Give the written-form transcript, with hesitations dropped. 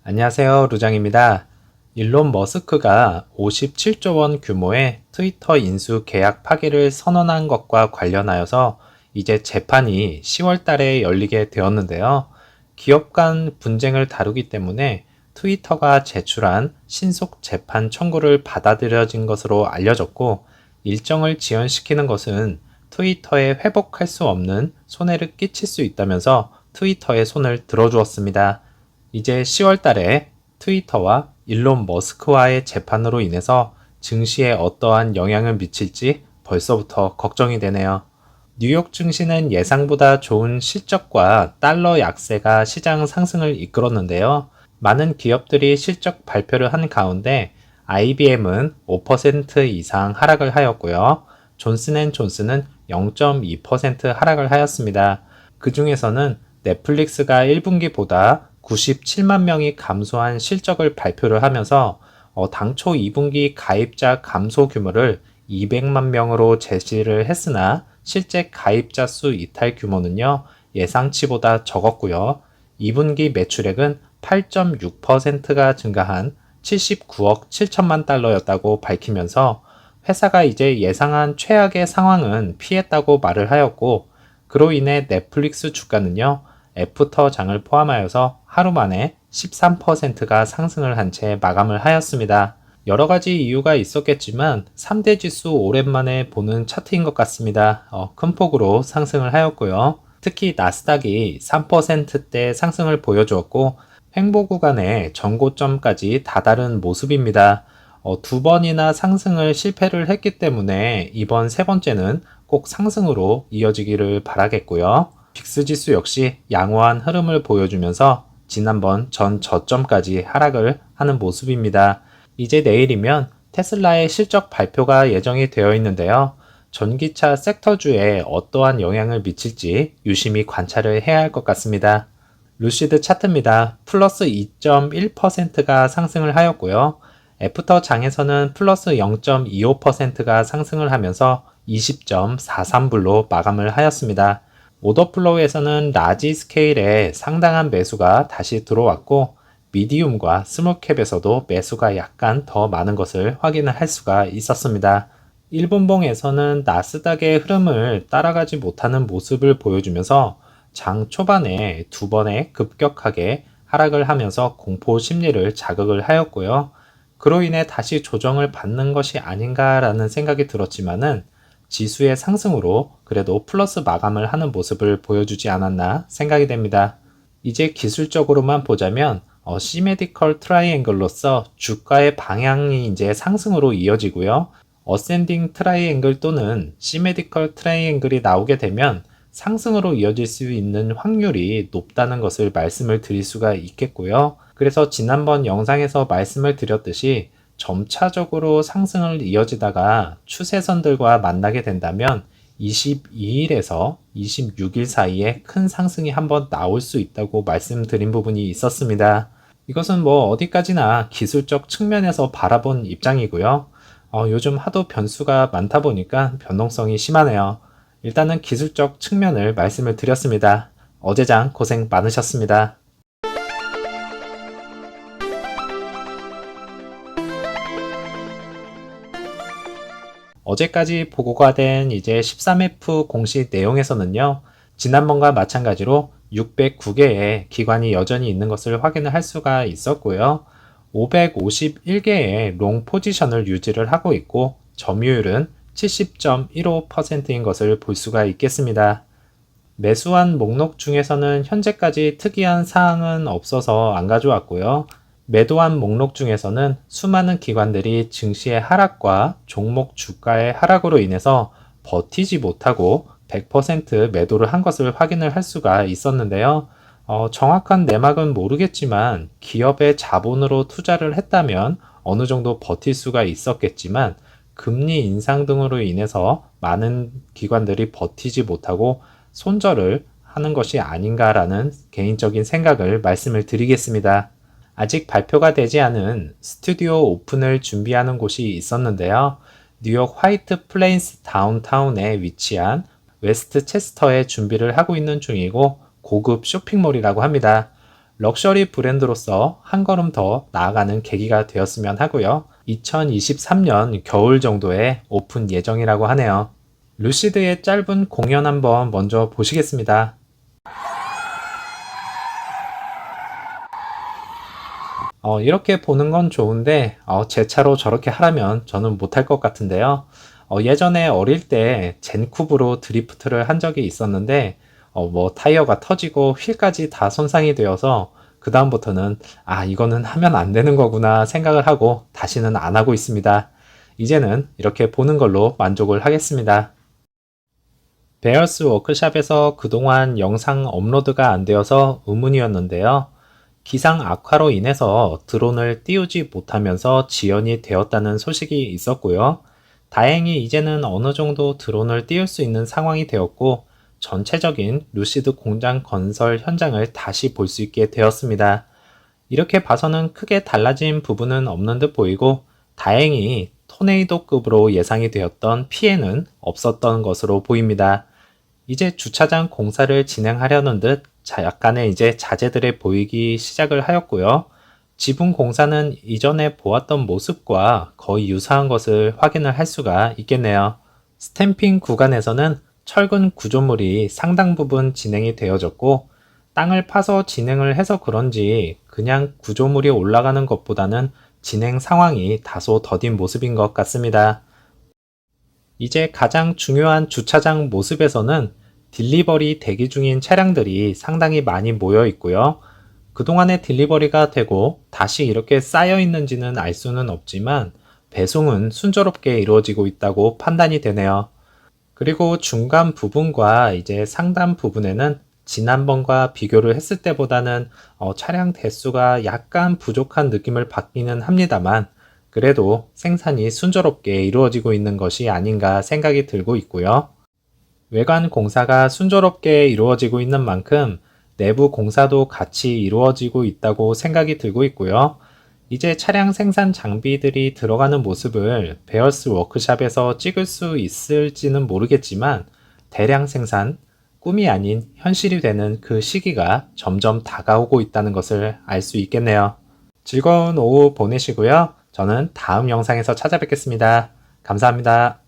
안녕하세요, 루장입니다. 일론 머스크가 57조 원 규모의 트위터 인수 계약 파기를 선언한 것과 관련하여서 이제 재판이 10월 달에 열리게 되었는데요. 기업 간 분쟁을 다루기 때문에 트위터가 제출한 신속 재판 청구를 받아들여진 것으로 알려졌고, 일정을 지연시키는 것은 트위터에 회복할 수 없는 손해를 끼칠 수 있다면서 트위터의 손을 들어주었습니다. 이제 10월 달에 트위터와 일론 머스크와의 재판으로 인해서 증시에 어떠한 영향을 미칠지 벌써부터 걱정이 되네요. 뉴욕 증시는 예상보다 좋은 실적과 달러 약세가 시장 상승을 이끌었는데요. 많은 기업들이 실적 발표를 한 가운데 IBM은 5% 이상 하락을 하였고요. 존슨앤존슨은 0.2% 하락을 하였습니다. 그 중에서는 넷플릭스가 1분기보다 97만 명이 감소한 실적을 발표를 하면서 당초 2분기 가입자 감소 규모를 200만 명으로 제시를 했으나 실제 가입자 수 이탈 규모는요, 예상치보다 적었고요. 2분기 매출액은 8.6%가 증가한 79억 7천만 달러였다고 밝히면서 회사가 이제 예상한 최악의 상황은 피했다고 말을 하였고, 그로 인해 넷플릭스 주가는요, 애프터장을 포함하여서 하루 만에 13%가 상승을 한 채 마감을 하였습니다. 여러 가지 이유가 있었겠지만 3대 지수 오랜만에 보는 차트인 것 같습니다. 큰 폭으로 상승을 하였고요. 특히 나스닥이 3%대 상승을 보여주었고, 횡보 구간의 전고점까지 다다른 모습입니다. 두 번이나 상승을 실패를 했기 때문에 이번 세 번째는 꼭 상승으로 이어지기를 바라겠고요. 빅스 지수 역시 양호한 흐름을 보여주면서 지난번 전 저점까지 하락을 하는 모습입니다. 이제 내일이면 테슬라의 실적 발표가 예정이 되어 있는데요. 전기차 섹터주에 어떠한 영향을 미칠지 유심히 관찰을 해야 할 것 같습니다. 루시드 차트입니다. 플러스 2.1%가 상승을 하였고요. 애프터 장에서는 플러스 0.25%가 상승을 하면서 20.43불로 마감을 하였습니다. 오더플로우에서는 라지 스케일에 상당한 매수가 다시 들어왔고, 미디움과 스몰캡에서도 매수가 약간 더 많은 것을 확인을 할 수가 있었습니다. 일본봉에서는 나스닥의 흐름을 따라가지 못하는 모습을 보여주면서 장 초반에 두 번에 급격하게 하락을 하면서 공포 심리를 자극을 하였고요. 그로 인해 다시 조정을 받는 것이 아닌가라는 생각이 들었지만은 지수의 상승으로 그래도 플러스 마감을 하는 모습을 보여주지 않았나 생각이 됩니다. 이제 기술적으로만 보자면 시메디컬 트라이앵글로서 주가의 방향이 이제 상승으로 이어지고요. 어센딩 트라이앵글 또는 시메디컬 트라이앵글이 나오게 되면 상승으로 이어질 수 있는 확률이 높다는 것을 말씀을 드릴 수가 있겠고요. 그래서 지난번 영상에서 말씀을 드렸듯이 점차적으로 상승을 이어지다가 추세선들과 만나게 된다면 22일에서 26일 사이에 큰 상승이 한번 나올 수 있다고 말씀드린 부분이 있었습니다. 이것은 뭐 어디까지나 기술적 측면에서 바라본 입장이고요. 요즘 하도 변수가 많다 보니까 변동성이 심하네요. 일단은 기술적 측면을 말씀을 드렸습니다. 어제장 고생 많으셨습니다. 어제까지 보고가 된 이제 13F 공시 내용에서는요, 지난번과 마찬가지로 609개의 기관이 여전히 있는 것을 확인을 할 수가 있었고요. 551개의 롱 포지션을 유지를 하고 있고, 점유율은 70.15%인 것을 볼 수가 있겠습니다. 매수한 목록 중에서는 현재까지 특이한 사항은 없어서 안 가져왔고요. 매도한 목록 중에서는 수많은 기관들이 증시의 하락과 종목 주가의 하락으로 인해서 버티지 못하고 100% 매도를 한 것을 확인을 할 수가 있었는데요. 정확한 내막은 모르겠지만 기업의 자본으로 투자를 했다면 어느 정도 버틸 수가 있었겠지만 금리 인상 등으로 인해서 많은 기관들이 버티지 못하고 손절을 하는 것이 아닌가라는 개인적인 생각을 말씀을 드리겠습니다. 아직 발표가 되지 않은 스튜디오 오픈을 준비하는 곳이 있었는데요. 뉴욕 화이트 플레인스 다운타운에 위치한 웨스트 체스터에 준비를 하고 있는 중이고 고급 쇼핑몰이라고 합니다. 럭셔리 브랜드로서 한 걸음 더 나아가는 계기가 되었으면 하고요. 2023년 겨울 정도에 오픈 예정이라고 하네요. 루시드의 짧은 공연 한번 먼저 보시겠습니다. 이렇게 보는 건 좋은데 제 차로 저렇게 하라면 저는 못할 것 같은데요. 예전에 어릴 때 젠쿱으로 드리프트를 한 적이 있었는데 타이어가 터지고 휠까지 다 손상이 되어서 그 다음부터는 이거는 하면 안 되는 거구나 생각을 하고 다시는 안 하고 있습니다. 이제는 이렇게 보는 걸로 만족을 하겠습니다. 베어스 워크샵에서 그동안 영상 업로드가 안 되어서 의문이었는데요. 기상 악화로 인해서 드론을 띄우지 못하면서 지연이 되었다는 소식이 있었고요. 다행히 이제는 어느 정도 드론을 띄울 수 있는 상황이 되었고 전체적인 루시드 공장 건설 현장을 다시 볼 수 있게 되었습니다. 이렇게 봐서는 크게 달라진 부분은 없는 듯 보이고 다행히 토네이도급으로 예상이 되었던 피해는 없었던 것으로 보입니다. 이제 주차장 공사를 진행하려는 듯 약간의 이제 자재들이 보이기 시작을 하였고요. 지붕 공사는 이전에 보았던 모습과 거의 유사한 것을 확인을 할 수가 있겠네요. 스탬핑 구간에서는 철근 구조물이 상당 부분 진행이 되어졌고 땅을 파서 진행을 해서 그런지 그냥 구조물이 올라가는 것보다는 진행 상황이 다소 더딘 모습인 것 같습니다. 이제 가장 중요한 주차장 모습에서는 딜리버리 대기 중인 차량들이 상당히 많이 모여 있고요. 그동안에 딜리버리가 되고 다시 이렇게 쌓여 있는지는 알 수는 없지만 배송은 순조롭게 이루어지고 있다고 판단이 되네요. 그리고 중간 부분과 이제 상단 부분에는 지난번과 비교를 했을 때보다는 차량 대수가 약간 부족한 느낌을 받기는 합니다만 그래도 생산이 순조롭게 이루어지고 있는 것이 아닌가 생각이 들고 있고요. 외관 공사가 순조롭게 이루어지고 있는 만큼 내부 공사도 같이 이루어지고 있다고 생각이 들고 있고요. 이제 차량 생산 장비들이 들어가는 모습을 베어스 워크샵에서 찍을 수 있을지는 모르겠지만 대량 생산, 꿈이 아닌 현실이 되는 그 시기가 점점 다가오고 있다는 것을 알 수 있겠네요. 즐거운 오후 보내시고요. 저는 다음 영상에서 찾아뵙겠습니다. 감사합니다.